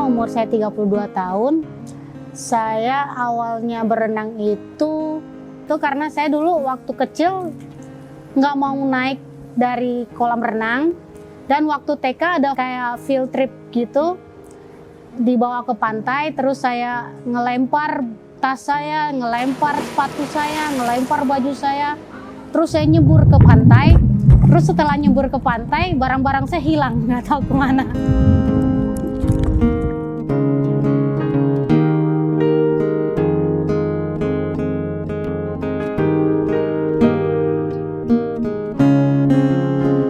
umur saya 32 tahun. Saya awalnya berenang itu karena saya dulu waktu kecil nggak mau naik dari kolam renang. Dan waktu TK ada kayak field trip gitu, dibawa ke pantai, terus saya ngelempar tas saya, ngelempar sepatu saya, ngelempar baju saya, terus saya nyebur ke pantai. Terus setelah nyebur ke pantai, barang-barang saya hilang, nggak tahu kemana.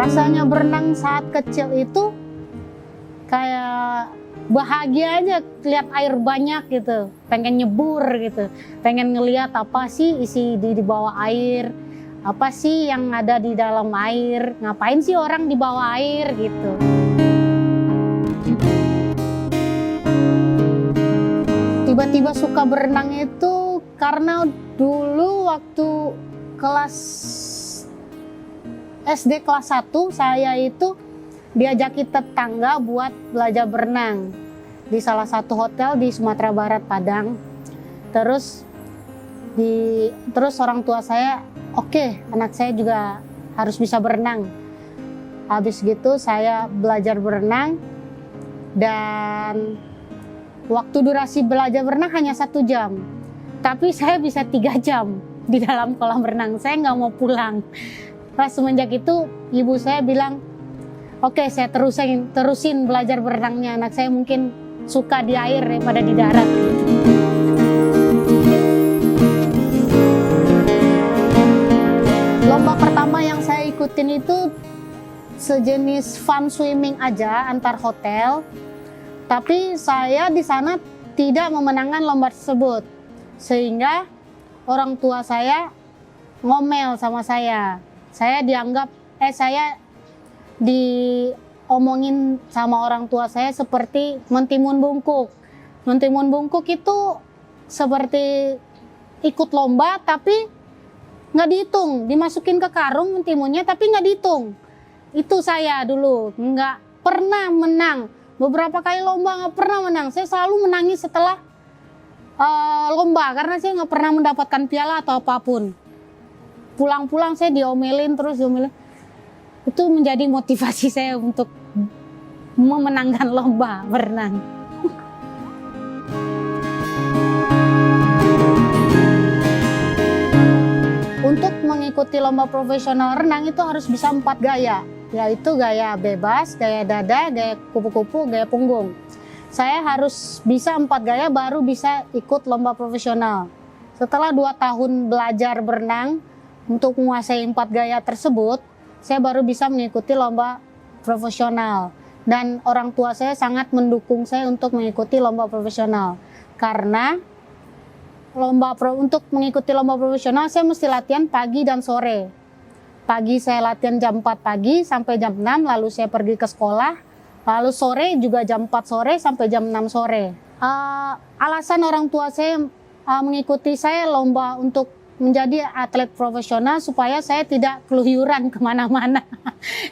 Rasanya berenang saat kecil itu kayak bahagia aja, lihat air banyak gitu, pengen nyebur gitu, pengen ngeliat apa sih isi di bawah air, apa sih yang ada di dalam air, ngapain sih orang di bawah air gitu. Tiba-tiba suka berenang itu karena dulu waktu kelas SD kelas 1 saya itu diajaki tetangga buat belajar berenang di salah satu hotel di Sumatera Barat, Padang. Terus orang tua saya, oke, anak saya juga harus bisa berenang. Habis gitu saya belajar berenang dan waktu durasi belajar berenang hanya 1 jam. Tapi saya bisa 3 jam di dalam kolam renang, saya nggak mau pulang. Pas semenjak itu ibu saya bilang, oke, saya terusin belajar berenangnya. Anak saya mungkin suka di air daripada di darat. Lomba pertama yang saya ikutin itu sejenis fun swimming aja antar hotel. Tapi saya di sana tidak memenangkan lomba tersebut. Sehingga orang tua saya ngomel sama saya. Saya diomongin sama orang tua saya seperti mentimun bungkuk. Mentimun bungkuk itu seperti ikut lomba tapi nggak dihitung, dimasukin ke karung mentimunnya tapi nggak dihitung. Itu saya dulu nggak pernah menang. Beberapa kali lomba nggak pernah menang. Saya selalu menangis setelah lomba karena saya nggak pernah mendapatkan piala atau apapun. Pulang-pulang saya diomelin. Itu menjadi motivasi saya untuk memenangkan lomba berenang. Untuk mengikuti lomba profesional renang itu harus bisa 4 gaya, yaitu gaya bebas, gaya dada, gaya kupu-kupu, gaya punggung. Saya harus bisa 4 gaya baru bisa ikut lomba profesional. Setelah 2 tahun belajar berenang, untuk menguasai 4 gaya tersebut, saya baru bisa mengikuti lomba profesional. Dan orang tua saya sangat mendukung saya untuk mengikuti lomba profesional. Karena untuk mengikuti lomba profesional, saya mesti latihan pagi dan sore. Pagi saya latihan jam 4 pagi sampai jam 6, lalu saya pergi ke sekolah. Lalu sore juga jam 4 sore sampai jam 6 sore. Alasan orang tua saya mengikuti saya lomba untuk menjadi atlet profesional supaya saya tidak keluyuran kemana-mana.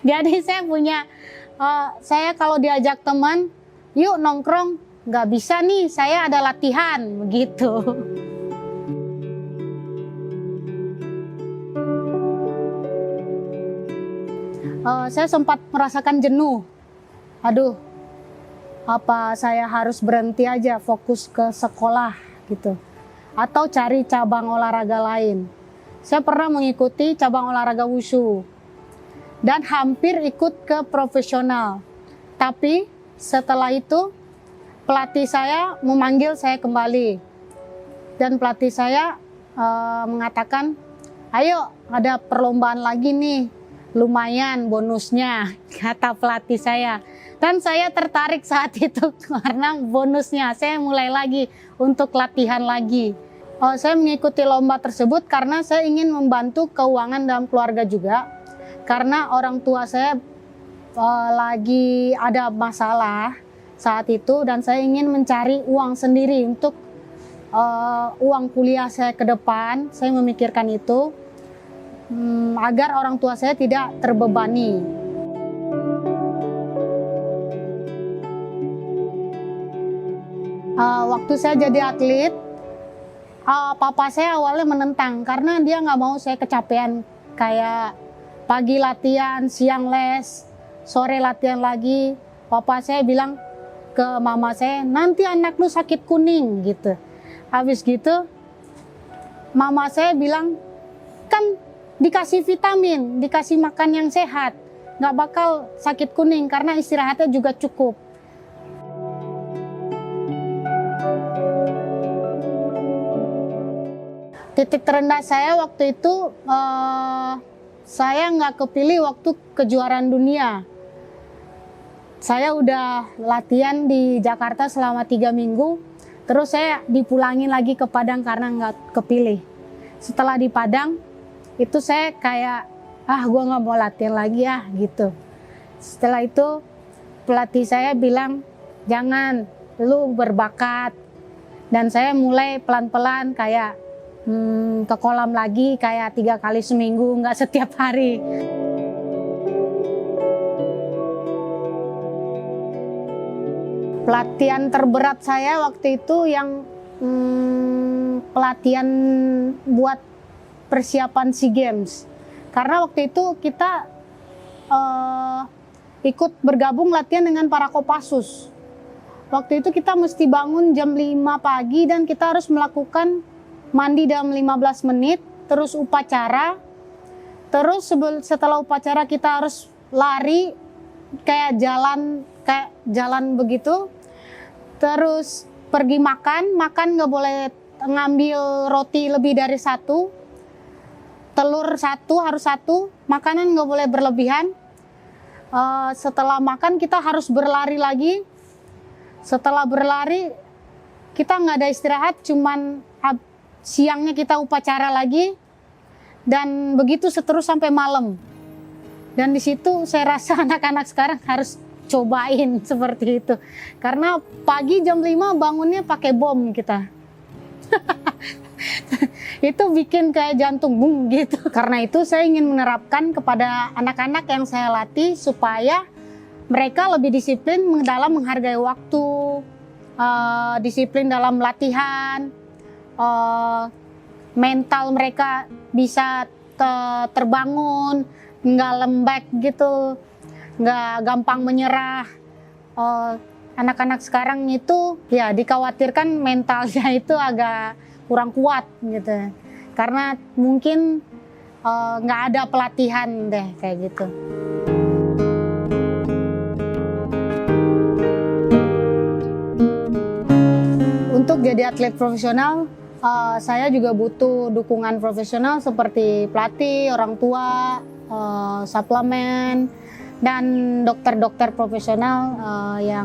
Jadi saya kalau diajak teman, yuk nongkrong, nggak bisa nih, saya ada latihan, begitu. Saya sempat merasakan jenuh. Aduh, apa saya harus berhenti aja, fokus ke sekolah gitu. Atau cari cabang olahraga lain. Saya pernah mengikuti cabang olahraga wushu dan hampir ikut ke profesional. Tapi setelah itu pelatih saya memanggil saya kembali dan pelatih saya mengatakan, ayo ada perlombaan lagi nih, lumayan bonusnya, kata pelatih saya. Dan saya tertarik saat itu karena bonusnya, saya mulai lagi untuk latihan lagi. Saya mengikuti lomba tersebut karena saya ingin membantu keuangan dalam keluarga juga. Karena orang tua saya lagi ada masalah saat itu dan saya ingin mencari uang sendiri untuk uang kuliah saya ke depan. Saya memikirkan itu agar orang tua saya tidak terbebani. Waktu saya jadi atlet, papa saya awalnya menentang karena dia nggak mau saya kecapean, kayak pagi latihan, siang les, sore latihan lagi. Papa saya bilang ke mama saya, nanti anak lu sakit kuning gitu. Habis gitu mama saya bilang, kan dikasih vitamin, dikasih makan yang sehat, nggak bakal sakit kuning karena istirahatnya juga cukup. Titik terendah saya waktu itu, saya nggak kepilih waktu kejuaraan dunia. Saya udah latihan di Jakarta selama 3 minggu, terus saya dipulangin lagi ke Padang karena nggak kepilih. Setelah di Padang, itu saya kayak, gue nggak mau latihan lagi ya gitu. Setelah itu pelatih saya bilang, jangan, lu berbakat. Dan saya mulai pelan-pelan kayak ke kolam lagi kayak 3 kali seminggu, nggak setiap hari. Pelatihan terberat saya waktu itu yang pelatihan buat persiapan SEA Games. Karena waktu itu kita ikut bergabung latihan dengan para Kopassus. Waktu itu kita mesti bangun jam 5 pagi dan kita harus melakukan mandi dalam 15 menit, terus upacara. Terus setelah upacara kita harus lari kayak jalan begitu. Terus pergi makan nggak boleh ngambil roti lebih dari 1. Telur 1 harus 1, makanan nggak boleh berlebihan. Setelah makan kita harus berlari lagi. Setelah berlari kita nggak ada istirahat, cuman siangnya kita upacara lagi, dan begitu seterus sampai malam. Dan di situ saya rasa anak-anak sekarang harus cobain seperti itu. Karena pagi jam 5 bangunnya pakai bom kita. Itu bikin kayak jantung bung gitu. Karena itu saya ingin menerapkan kepada anak-anak yang saya latih supaya mereka lebih disiplin dalam menghargai waktu, disiplin dalam latihan, mental mereka bisa terbangun, nggak lembek gitu, nggak gampang menyerah. Anak-anak sekarang itu ya dikhawatirkan mentalnya itu agak kurang kuat gitu, karena mungkin nggak ada pelatihan deh kayak gitu. Untuk jadi atlet profesional, saya juga butuh dukungan profesional seperti pelatih, orang tua, suplemen, dan dokter-dokter profesional yang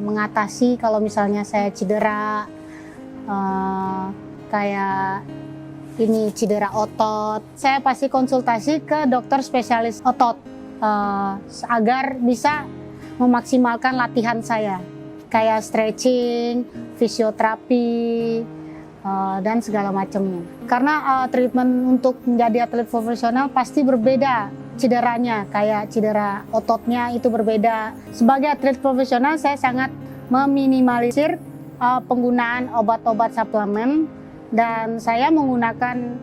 mengatasi kalau misalnya saya cedera, kayak ini cedera otot. Saya pasti konsultasi ke dokter spesialis otot agar bisa memaksimalkan latihan saya, kayak stretching, fisioterapi, dan segala macamnya. Karena treatment untuk menjadi atlet profesional pasti berbeda cederanya, kayak cedera ototnya itu berbeda. Sebagai atlet profesional saya sangat meminimalisir penggunaan obat-obat suplemen, dan saya menggunakan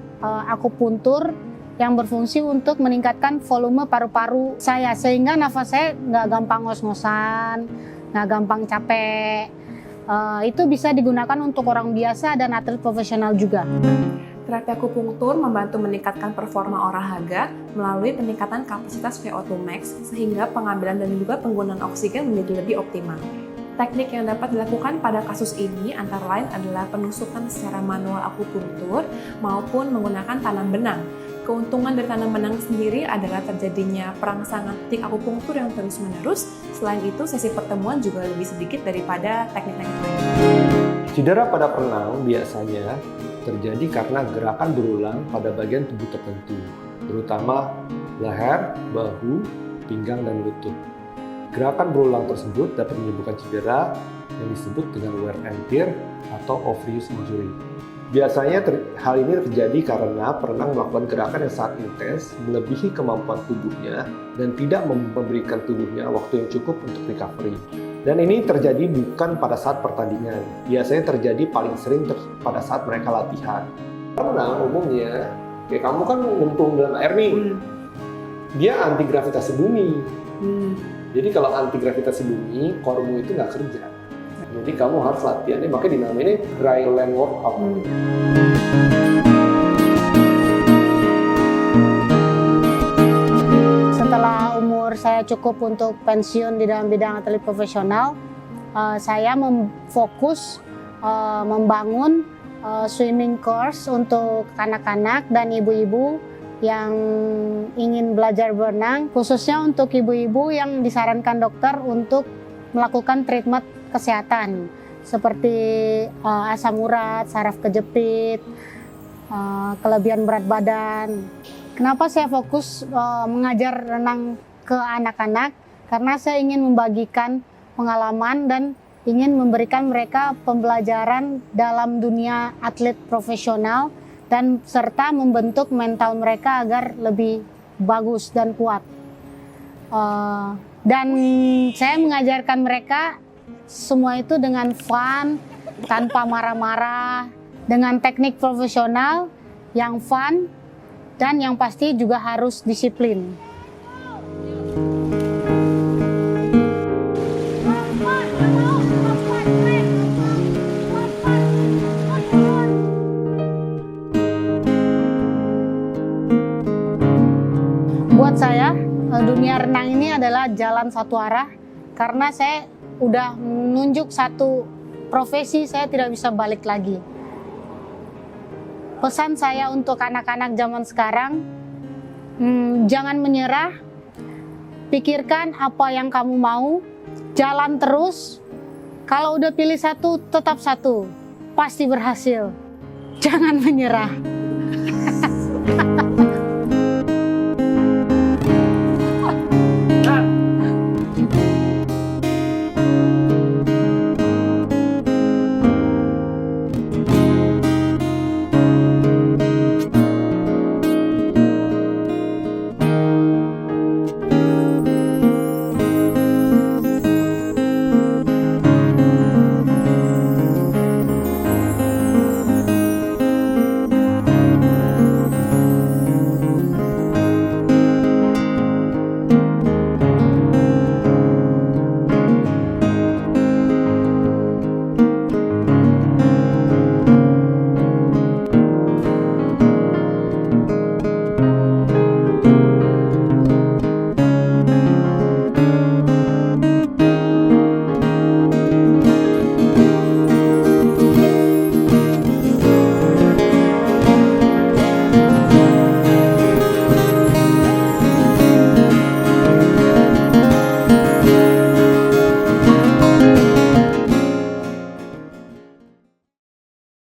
akupuntur yang berfungsi untuk meningkatkan volume paru-paru saya, sehingga nafas saya nggak gampang ngos-ngosan, nggak gampang capek. Itu bisa digunakan untuk orang biasa dan atlet profesional juga. Terapi akupunktur membantu meningkatkan performa olahraga melalui peningkatan kapasitas VO2 max sehingga pengambilan dan juga penggunaan oksigen menjadi lebih optimal. Teknik yang dapat dilakukan pada kasus ini antara lain adalah penusukan secara manual akupunktur maupun menggunakan tanam benang. Keuntungan dari tanam benang sendiri adalah terjadinya perangsangan titik akupunktur yang terus-menerus. Selain itu, sesi pertemuan juga lebih sedikit daripada teknik-teknik lain. Cedera pada perenang biasanya terjadi karena gerakan berulang pada bagian tubuh tertentu, terutama leher, bahu, pinggang, dan lutut. Gerakan berulang tersebut dapat menyebabkan cedera yang disebut dengan wear and tear atau overuse injury. Biasanya hal ini terjadi karena perenang melakukan gerakan yang sangat intens, melebihi kemampuan tubuhnya, dan tidak memberikan tubuhnya waktu yang cukup untuk recovery. Dan ini terjadi bukan pada saat pertandingan, biasanya terjadi paling sering pada saat mereka latihan. Karena umumnya, kayak kamu kan nyemplung dalam air nih, dia anti gravitasi bumi. Jadi kalau anti gravitasi bumi, kormu itu nggak kerja. Jadi kamu harus latihan, makanya dinamain dry land workout. Setelah umur saya cukup untuk pensiun di dalam bidang atlet profesional, saya fokus membangun swimming course untuk anak-anak dan ibu-ibu yang ingin belajar berenang, khususnya untuk ibu-ibu yang disarankan dokter untuk melakukan treatment kesehatan seperti asam urat, saraf kejepit, kelebihan berat badan. Kenapa saya fokus mengajar renang ke anak-anak? Karena saya ingin membagikan pengalaman dan ingin memberikan mereka pembelajaran dalam dunia atlet profesional dan serta membentuk mental mereka agar lebih bagus dan kuat. Dan saya mengajarkan mereka semua itu dengan fun, tanpa marah-marah, dengan teknik profesional yang fun, dan yang pasti juga harus disiplin. Buat saya, dunia renang ini adalah jalan satu arah, karena saya udah menunjuk satu profesi, saya tidak bisa balik lagi. Pesan saya untuk anak-anak zaman sekarang, jangan menyerah, pikirkan apa yang kamu mau, jalan terus. Kalau udah pilih satu, tetap satu, pasti berhasil. Jangan menyerah.